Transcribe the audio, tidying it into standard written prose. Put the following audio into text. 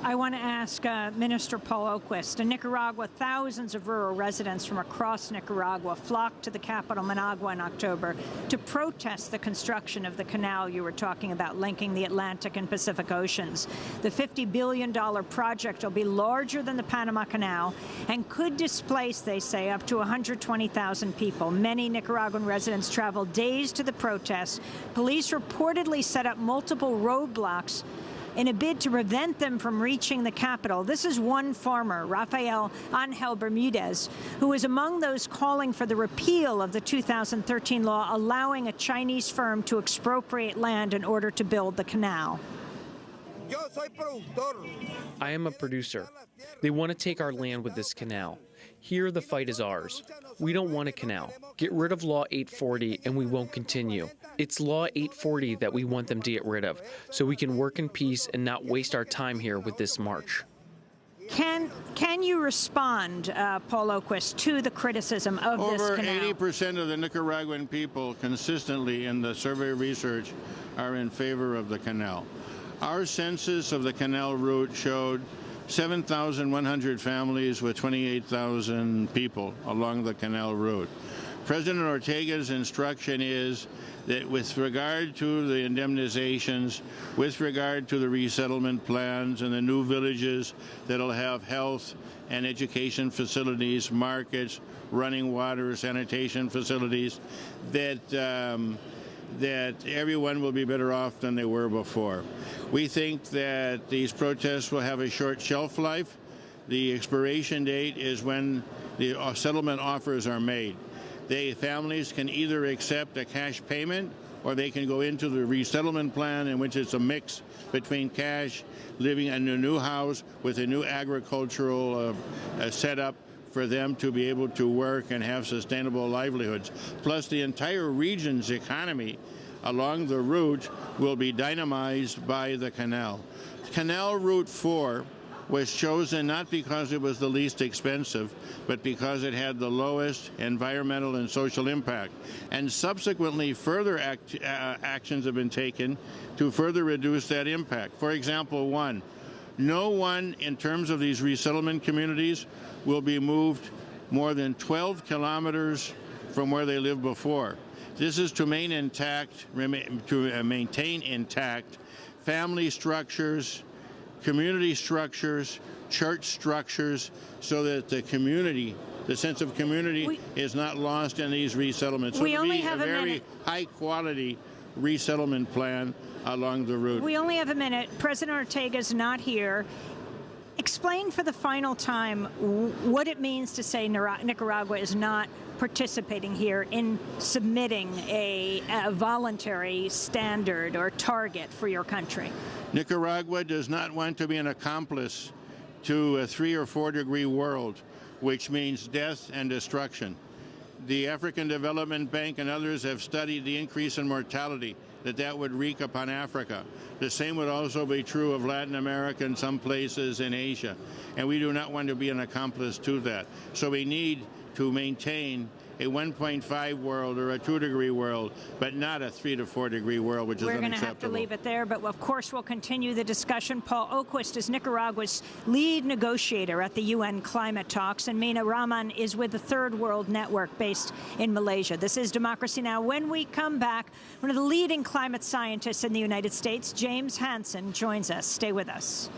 I want to ask Minister Paul Oquist. In Nicaragua, thousands of rural residents from across Nicaragua flocked to the capital, Managua, in October to protest the construction of the canal you were talking about, linking the Atlantic and Pacific Oceans. The $50 billion project will be larger than the Panama Canal and could displace, they say, up to 120,000 people. Many Nicaraguan residents traveled days to the protests. Police reportedly set up multiple roadblocks in a bid to prevent them from reaching the capital. This is one farmer, Rafael Angel Bermudez, who was among those calling for the repeal of the 2013 law allowing a Chinese firm to expropriate land in order to build the canal. I am a producer. They want to take our land with this canal. Here, the fight is ours. We don't want a canal. Get rid of Law 840 and we won't continue. It's Law 840 that we want them to get rid of, so we can work in peace and not waste our time here with this march. Can you respond, Paul Oquist, to the criticism of this canal? Over 80% of the Nicaraguan people consistently in the survey research are in favor of the canal. Our census of the canal route showed 7,100 families with 28,000 people along the canal route. President Ortega's instruction is that with regard to the indemnizations, with regard to the resettlement plans and the new villages that'll have health and education facilities, markets, running water, sanitation facilities, that everyone will be better off than they were before. We think that these protests will have a short shelf life. The expiration date is when the settlement offers are made. Families can either accept a cash payment or they can go into the resettlement plan, in which it's a mix between cash, living in a new house with a new agricultural setup for them to be able to work and have sustainable livelihoods. Plus, the entire region's economy along the route will be dynamized by the canal. Canal Route 4 was chosen not because it was the least expensive, but because it had the lowest environmental and social impact. And subsequently, further actions have been taken to further reduce that impact. For example, no one in terms of these resettlement communities will be moved more than 12 kilometers from where they lived before. This is to maintain intact family structures, community structures, church structures, so that the community, the sense of community, is not lost in these resettlements. So we only have a very high-quality resettlement plan along the route. We only have a minute. President Ortega's not here. Explain for the final time what it means to say Nicaragua is not participating here in submitting a voluntary standard or target for your country. Nicaragua does not want to be an accomplice to a 3 or 4 degree world, which means death and destruction. The African Development Bank and others have studied the increase in mortality that would wreak upon Africa. The same would also be true of Latin America and some places in Asia. And we do not want to be an accomplice to that. So we need to maintain a 1.5 world or a 2 degree world, but not a 3 to 4 degree world, which is unacceptable. We're going to have to leave it there, but of course we'll continue the discussion. Paul Oquist is Nicaragua's lead negotiator at the UN climate talks, and Mina Rahman is with the Third World Network based in Malaysia. This is Democracy Now! When we come back, one of the leading climate scientists in the United States, James Hansen, joins us. Stay with us.